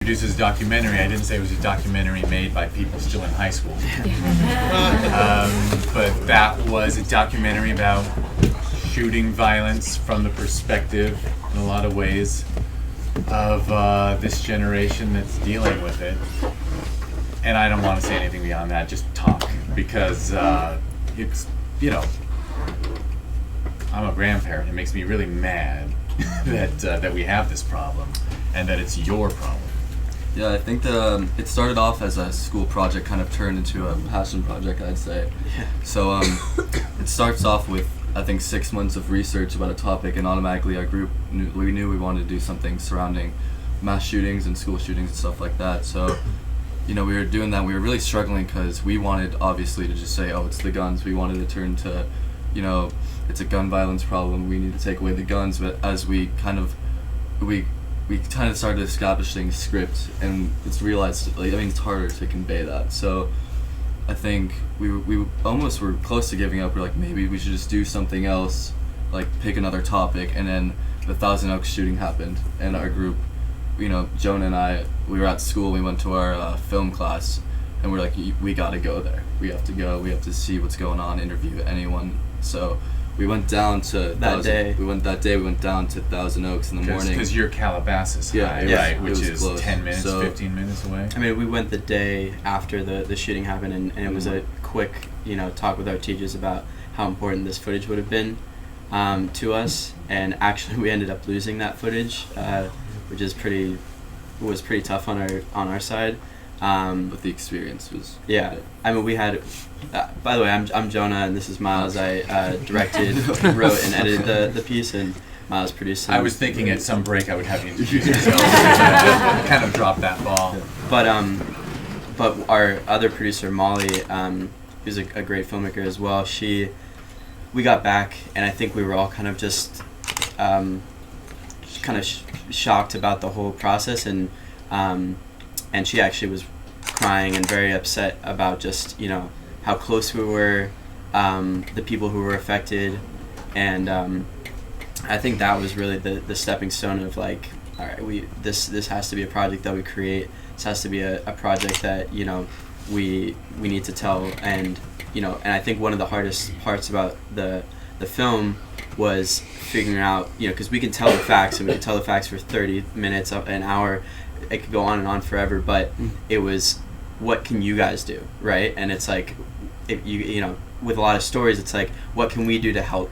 introduced as a documentary, I didn't say it was a documentary made by people still in high school. But that was a documentary about shooting violence from the perspective, in a lot of ways, of this generation that's dealing with it. And I don't want to say anything beyond that, just talk, because it's, I'm a grandparent. It makes me really mad that we have this problem and that it's your problem. Yeah, I think it started off as a school project, kind of turned into a passion project, I'd say. Yeah. So it starts off with, I think, 6 months of research about a topic, and automatically our group knew we wanted to do something surrounding mass shootings and school shootings and stuff like that. So, we were doing that. We were really struggling because we wanted, obviously, to just say, oh, it's the guns. We wanted to turn to, it's a gun violence problem. We need to take away the guns. But as we kind of started establishing script, and it's realized, it's harder to convey that. So I think we almost were close to giving up. We're like, maybe we should just do something else, like pick another topic. And then the Thousand Oaks shooting happened, and our group, Jonah and I, we were at school. We went to our film class, and we're like, we gotta go there. We have to go. We have to see what's going on. Interview anyone. So we went down to We went down to Thousand Oaks in the morning. Because you're Calabasas High, right? Which is close. 10 minutes, 15 minutes away. I mean, we went the day after the shooting happened, and it was a quick, talk with our teachers about how important this footage would have been to us. And actually, we ended up losing that footage, which is was pretty tough on our side. But the experience was... Yeah. I mean, we had... by the way, I'm Jonah, and this is Miles. I directed, wrote, and edited the piece, and Miles produced it. I was thinking at some break I would have you introduce yourself. Kind of dropped that ball. But our other producer, Molly, who's a great filmmaker as well, we got back, and I think we were all kind of just shocked about the whole process, and she actually was crying and very upset about just, how close we were, the people who were affected, and I think that was really the stepping stone of like, all right, this has to be a project that we create. This has to be a project that we need to tell, and and I think one of the hardest parts about the film was figuring out, because we can tell the facts, and we can tell the facts for 30 minutes, an hour. It could go on and on forever, but it was, what can you guys do, right? And it's like, if with a lot of stories, it's like, what can we do to help?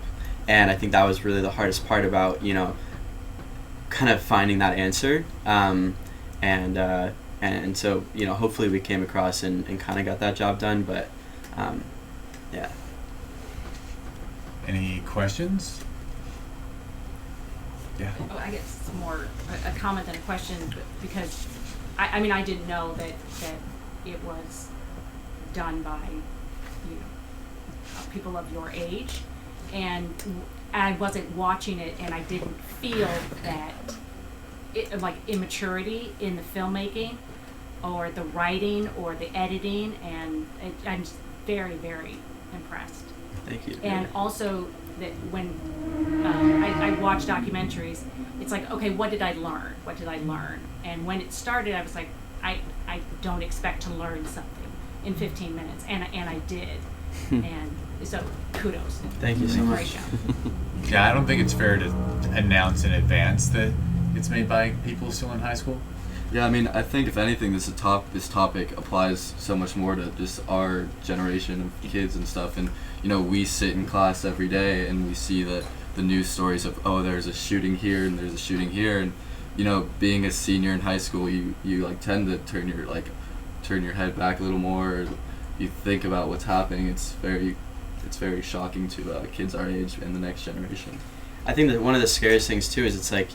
And I think that was really the hardest part about, kind of finding that answer. And so, hopefully we came across and kind of got that job done, but yeah. Any questions? Yeah. Oh, I guess it's more a comment than a question, because I didn't know that it was done by people of your age, and I wasn't watching it, and I didn't feel that like immaturity in the filmmaking or the writing or the editing, and I'm just very, very impressed. Thank you. And also that when I watch documentaries, it's like, okay, what did I learn? What did I learn? And when it started, I was like, I don't expect to learn something in 15 minutes, and I did. And so kudos. Thank you so much. Great job. Yeah, I don't think it's fair to announce in advance that it's made by people still in high school. Yeah, I mean, I think if anything, this topic applies so much more to just our generation of kids and stuff. And we sit in class every day and we see the news stories of, oh, there's a shooting here and there's a shooting here, and being a senior in high school, you like tend to turn your head back a little more. Or you think about what's happening. It's very shocking to kids our age and the next generation. I think that one of the scariest things too is it's like,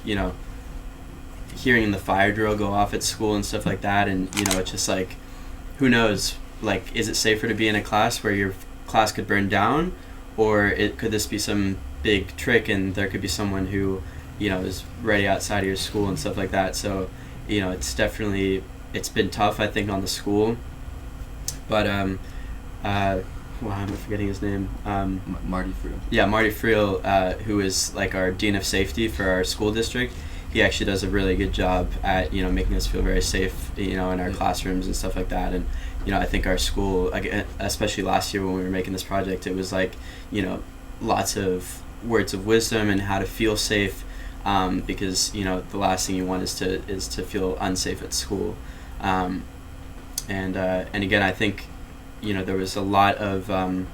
hearing the fire drill go off at school and stuff like that, and it's just like, who knows, like, is it safer to be in a class where your class could burn down, or could this be some big trick and there could be someone who is ready outside of your school and stuff like that. So it's been tough, I think, on the school, but I'm forgetting his name. Marty Friel. Yeah, Marty Friel, who is like our dean of safety for our school district. he actually does a really good job at, you know, making us feel very safe, you know, in our classrooms and stuff like that. And you know, I think our school, again, especially last year when we were making this project, it was like, you know, lots of words of wisdom and how to feel safe, because you know the last thing you want is to feel unsafe at school. And again, I think, you know, there was a lot of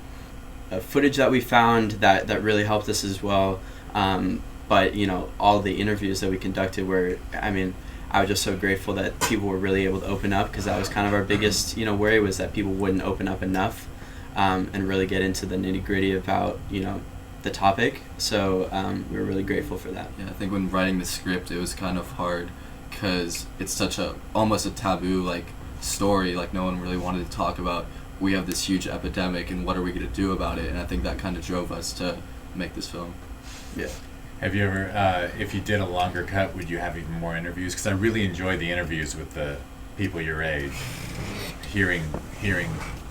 footage that we found that really helped us as well. But you know, all the interviews that we conducted were, I mean, I was just so grateful that people were really able to open up, because that was kind of our biggest, you know, worry, was that people wouldn't open up enough, and really get into the nitty gritty about, you know, the topic. So we were really grateful for that. Yeah, I think when writing the script, it was kind of hard because it's such almost a taboo like story. Like no one really wanted to talk about, we have this huge epidemic and what are we going to do about it? And I think that kind of drove us to make this film. Yeah. Have you ever, if you did a longer cut, would you have even more interviews? Because I really enjoy the interviews with the people your age, hearing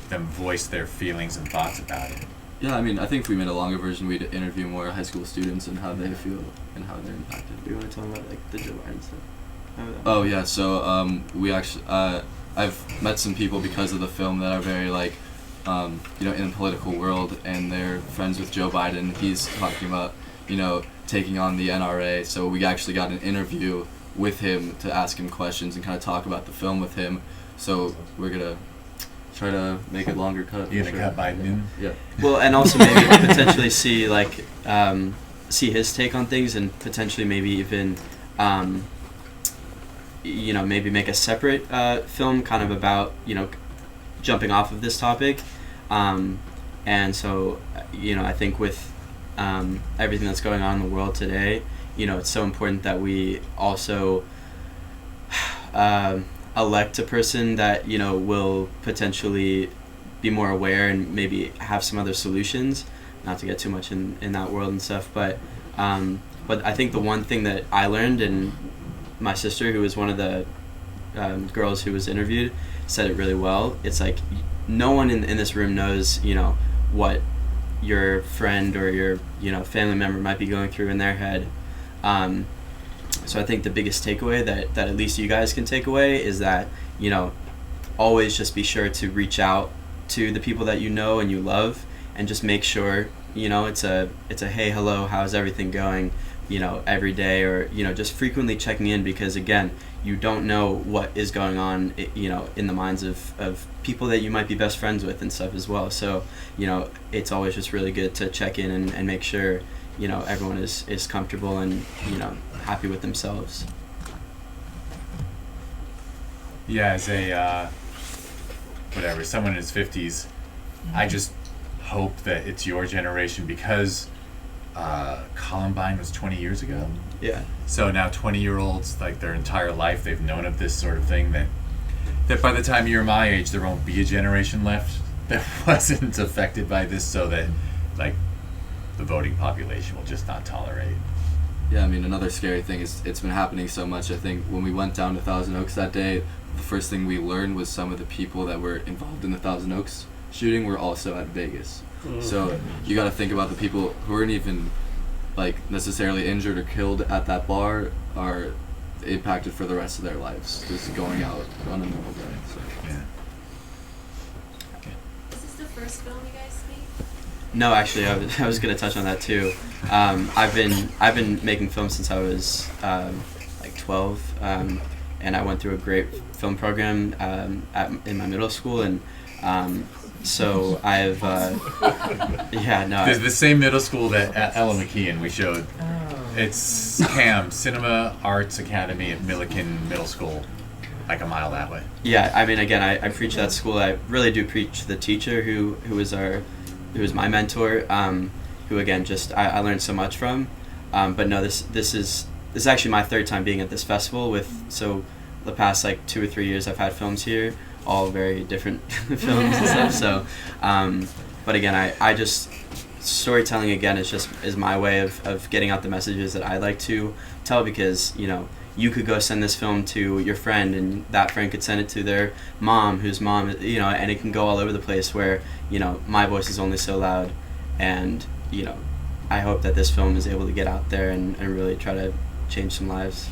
them voice their feelings and thoughts about it. Yeah, I mean, I think if we made a longer version, we'd interview more high school students and how they feel and how they're impacted. Do you want to talk about like the Joe Biden stuff? Oh yeah, so we actually, I've met some people because of the film that are very like, you know, in the political world, and they're friends with Joe Biden. He's talking about, you know, taking on the NRA, so we actually got an interview with him to ask him questions and kind of talk about the film with him. So we're gonna try to make it longer cut. You gonna cut Biden in? Yeah. Well, and also maybe potentially see like see his take on things, and potentially maybe even you know, maybe make a separate film kind of about, you know, jumping off of this topic. And so, you know, I think with everything that's going on in the world today, you know, it's so important that we also elect a person that, you know, will potentially be more aware and maybe have some other solutions, not to get too much in that world and stuff. But I think the one thing that I learned, and my sister, who was one of the girls who was interviewed, said it really well. It's like, no one in this room knows, you know, what your friend or your, you know, family member might be going through in their head. So I think the biggest takeaway that at least you guys can take away is that, you know, always just be sure to reach out to the people that you know and you love, and just make sure, you know, it's a hey, hello, how's everything going, you know, every day, or, you know, just frequently checking in, because again, you don't know what is going on, you know, in the minds of people that you might be best friends with and stuff as well. So, you know, it's always just really good to check in and make sure, you know, everyone is comfortable and, you know, happy with themselves. Yeah, as a whatever, someone in his 50s, I just hope that it's your generation, because Columbine was 20 years ago. Yeah. So now 20-year-olds, like their entire life, they've known of this sort of thing, that by the time you're my age, there won't be a generation left that wasn't affected by this, so that like the voting population will just not tolerate. Yeah, I mean, another scary thing is it's been happening so much. I think when we went down to Thousand Oaks that day, the first thing we learned was some of the people that were involved in the Thousand Oaks shooting were also at Vegas. So you got to think about the people who weren't even like necessarily injured or killed at that bar are impacted for the rest of their lives just going out on a normal day. So. Yeah. Is this the first film you guys made? No, actually, I was gonna touch on that too. I've been making films since I was like 12, and I went through a great film program in my middle school, and so I've yeah, no. There's the same middle school that Ella McKeon we showed. It's CAM, Cinema Arts Academy at Milliken Middle School, like a mile that way. Yeah, I mean, again, I preach that school. I really do preach the teacher who was my mentor, who again just I learned so much from. But no, this is actually my third time being at this festival. So the past like 2 or 3 years I've had films here, all very different films and stuff. So, but again, I just storytelling again is my way of getting out the messages that I like to tell, because you know, you could go send this film to your friend, and that friend could send it to their mom, whose mom, you know, and it can go all over the place, where, you know, my voice is only so loud. And, you know, I hope that this film is able to get out there and really try to change some lives.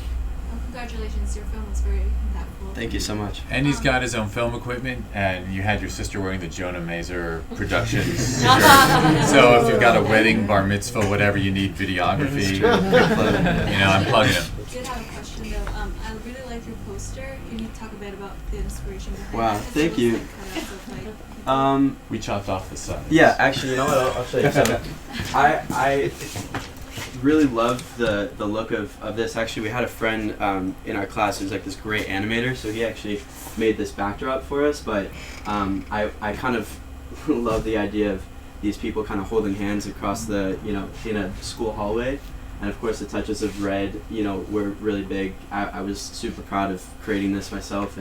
Well, congratulations, your film was very impactful. Thank you so much. And he's got his own film equipment, and you had your sister wearing the Jonah Mazer Productions shirt. So if you've got a wedding, bar mitzvah, whatever you need videography, I'm plugging him. I did have a question though. I really like your poster. Can you talk a bit about the inspiration behind it? Wow, It thank shows, you. like, cutouts of, like, We chopped off the side. Yeah, actually, you know what? I'll show you. So, I really loved the look of this. Actually, we had a friend in our class who's like this great animator, so he actually made this backdrop for us. But I kind of love the idea of these people kind of holding hands across the, in a school hallway. And of course, the touches of red, were really big. I was super proud of creating this myself,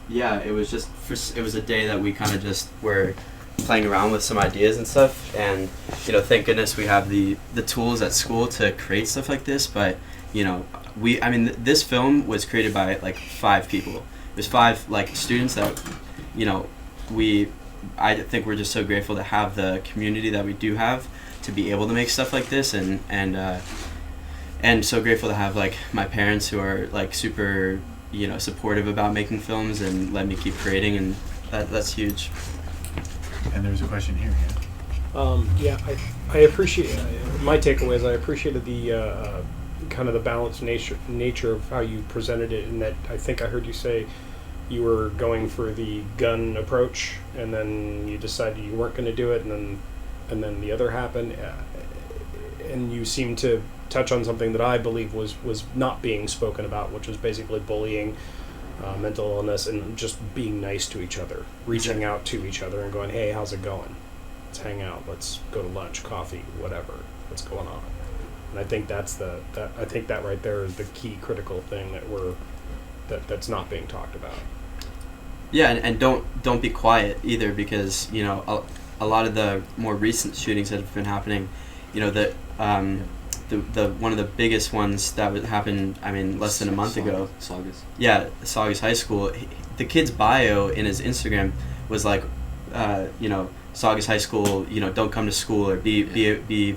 yeah, it was just it was a day that we kind of just were playing around with some ideas and stuff, and thank goodness we have the tools at school to create stuff like this. But this film was created by like 5 people. There's 5 like students that I think we're just so grateful to have the community that we do have to be able to make stuff like this, and so grateful to have like my parents who are like super supportive about making films and let me keep creating, and that's huge. And there was a question here. I appreciate my takeaway is I appreciated the kind of the balanced nature of how you presented it, and that I think I heard you say you were going for the gun approach, and then you decided you weren't going to do it, and then the other happened, and you seemed to touch on something that I believe was not being spoken about, which was basically bullying, mental illness, and just being nice to each other, reaching out to each other and going, hey, how's it going? Let's hang out. Let's go to lunch, coffee, whatever. What's going on? And I think I think that right there is the key critical thing that's not being talked about. Yeah, and don't be quiet either, because a lot of the more recent shootings that have been happening, the one of the biggest ones that would happen, less than a month ago. Saugus. Yeah, Saugus High School. The kid's bio in his Instagram was like, Saugus High School, don't come to school, or be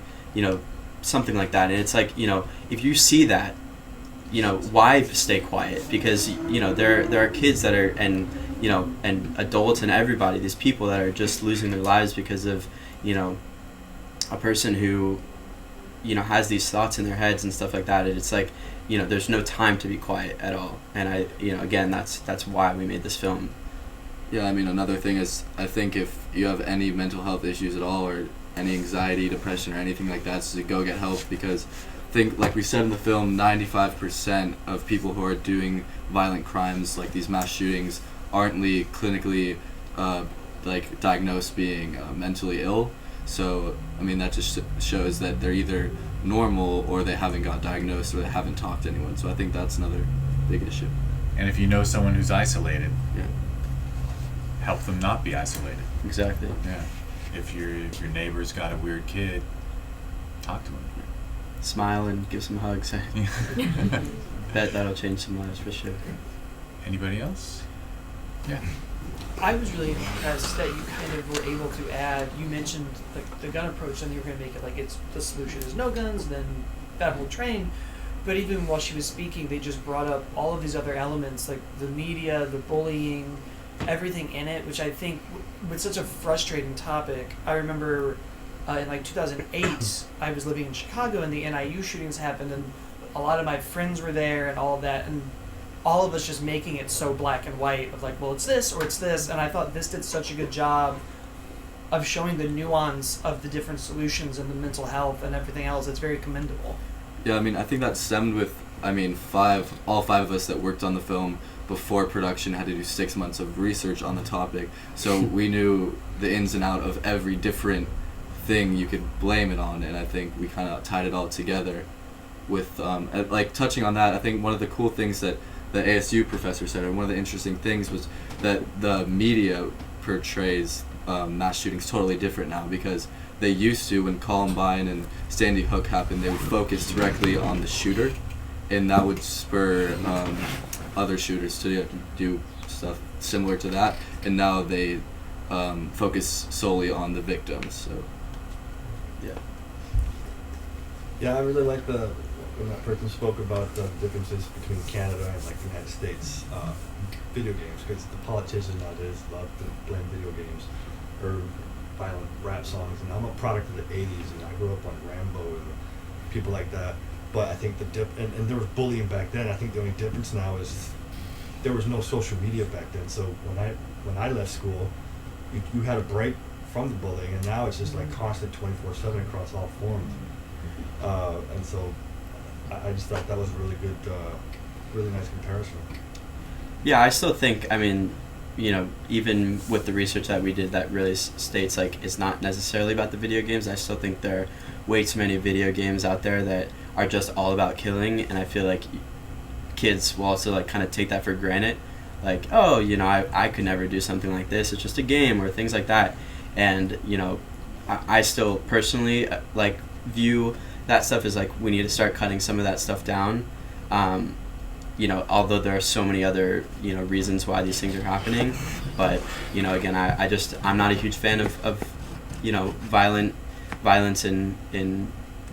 something like that. And it's like, if you see that, why stay quiet? Because there are kids that are, and adults and everybody, these people that are just losing their lives because of a person who has these thoughts in their heads and stuff like that. And it's like, there's no time to be quiet at all. And again, that's why we made this film. Yeah, another thing is, I think if you have any mental health issues at all, or any anxiety, depression, or anything like that, so go get help, because like we said in the film, 95% of people who are doing violent crimes like these mass shootings aren't clinically diagnosed being mentally ill. So that just shows that they're either normal, or they haven't got diagnosed, or they haven't talked to anyone. So I think that's another big issue. And if you know someone who's isolated, Yeah. help them not be isolated. Exactly. Yeah. If your neighbor's got a weird kid, talk to him. Smile and give some hugs. That'll change some lives for sure. Anybody else? Yeah. I was really impressed that you kind of were able to add, you mentioned the gun approach, and you were going to make it like it's the solution is no guns, and then that whole train. But even while she was speaking, they just brought up all of these other elements, like the media, the bullying, everything in it, which I think with such a frustrating topic. I remember in 2008, I was living in Chicago, and the NIU shootings happened, and a lot of my friends were there and all of that, and all of us just making it so black and white of like, well, it's this or it's this. And I thought this did such a good job of showing the nuance of the different solutions and the mental health and everything else. It's very commendable. Yeah, I think that stemmed with, all 5 of us that worked on the film before production had to do 6 months of research on the topic. So we knew the ins and out of every different thing you could blame it on. And I think we kind of tied it all together with, touching on that. I think one of the cool things that the ASU professor said, and one of the interesting things, was that the media portrays mass shootings totally different now, because they used to, when Columbine and Sandy Hook happened, they would focus directly on the shooter, and that would spur other shooters to do stuff similar to that, and now they focus solely on the victims. So, yeah. Yeah, I really like when that person spoke about the differences between Canada and like the United States video games, because the politicians nowadays love to blame video games or violent rap songs, and I'm a product of the 80s, and I grew up on Rambo and people like that. But I think and there was bullying back then. I think the only difference now is there was no social media back then. So when I left school, you had a break from the bullying, and now it's just like constant 24/7 across all forms. And so I just thought that was a really good, really nice comparison. Yeah, I still think, I mean, you know, even with the research that we did that really states like it's not necessarily about the video games, I still think there are way too many video games out there that are just all about killing, and I feel like kids will also like kind of take that for granted, like, oh, you know, I could never do something like this, it's just a game, or things like that. And you know, I still personally like view that stuff as like we need to start cutting some of that stuff down. You know, although there are so many other, you know, reasons why these things are happening, but you know, again, I'm not a huge fan of you know, violence in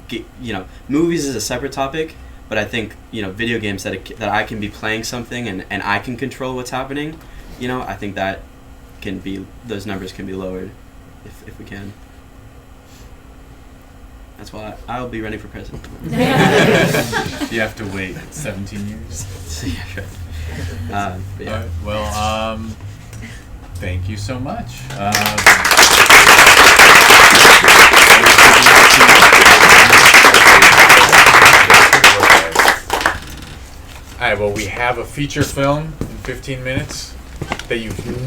you know, movies is a separate topic, but I think, you know, video games that I can be playing something and I can control what's happening, you know, I think that those numbers can be lowered if we can. That's why I'll be running for president. You have to wait 17 years. Yeah, sure. Yeah. All right, well, thank you so much. All right, well, we have a feature film in 15 minutes that you've never